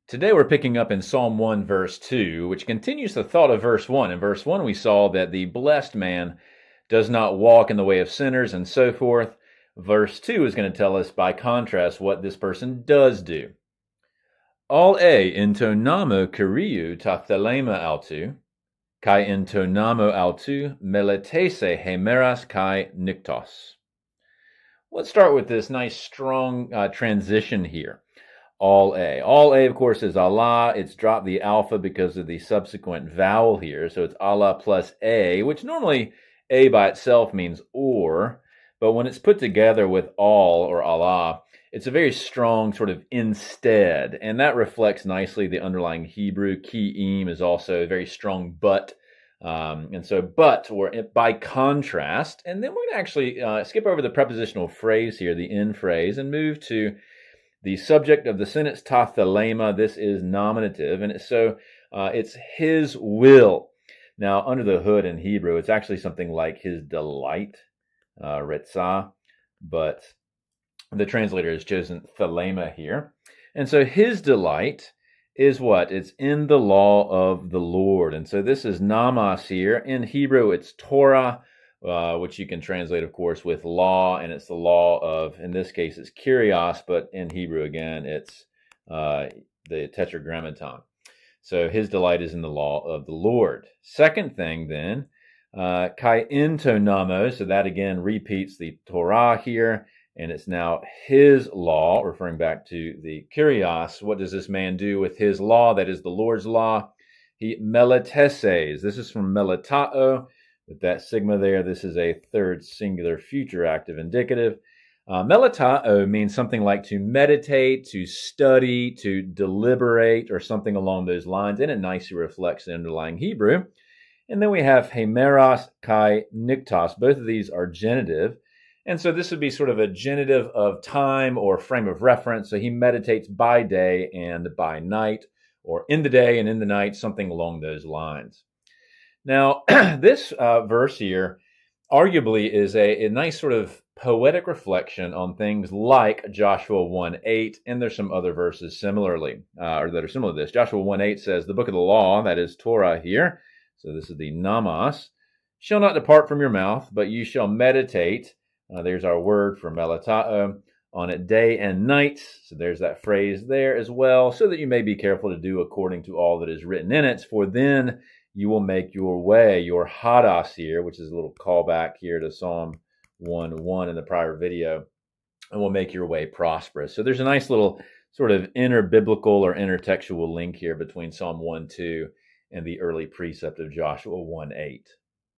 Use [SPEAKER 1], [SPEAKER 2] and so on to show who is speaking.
[SPEAKER 1] Today we're picking up in Psalm 1, verse 2, which continues the thought of verse 1. In verse 1, we saw that the blessed man does not walk in the way of sinners and so forth. Verse 2 is going to tell us, by contrast, what this person does do. All into namo kyriou ta thelema autou, kai into namo autou meletese hemeras kai niktos. Let's start with this nice strong transition here. All A, of course, is Allah. It's dropped the alpha because of the subsequent vowel here. So it's Allah plus A, which normally A by itself means or. But when it's put together with all or Allah, it's a very strong sort of instead. And that reflects nicely the underlying Hebrew. Ki'im is also a very strong but. And so but, or by contrast. And then we're going to actually skip over the prepositional phrase here, the in phrase, and move to the subject of the sentence, ta thelema. This is nominative, and it's his will. Now, under the hood in Hebrew, it's actually something like his delight, ritzah, but the translator has chosen thelema here. And so his delight is what? It's in the law of the Lord. And so this is namas here. In Hebrew, it's Torah, which you can translate, of course, with law, and it's the law of, in this case, it's kyrios, but in Hebrew, again, it's the tetragrammaton. So his delight is in the law of the Lord. Second thing, then, kai into namo, so that again repeats the Torah here, and it's now his law, referring back to the kyrios. What does this man do with his law? That is the Lord's law. He meleteses. This is from meletao. With that sigma there, this is a third singular future active indicative. Meletao means something like to meditate, to study, to deliberate, or something along those lines, and it nicely reflects the underlying Hebrew. And then we have hemeras kai niktos. Both of these are genitive. And so this would be sort of a genitive of time or frame of reference. So he meditates by day and by night, or in the day and in the night, something along those lines. Now, this verse here arguably is a nice sort of poetic reflection on things like Joshua 1:8, and there's some other verses similarly, or that are similar to this. Joshua 1:8 says, the book of the law, that is Torah here, so this is the namas, shall not depart from your mouth, but you shall meditate, there's our word for meletao, on it day and night. So there's that phrase there as well, so that you may be careful to do according to all that is written in it, for then you will make your way, your hadas here, which is a little callback here to Psalm 1:1 in the prior video, and will make your way prosperous. So there's a nice little sort of inter-biblical or intertextual link here between Psalm 1:2 and the early precept of Joshua 1:8.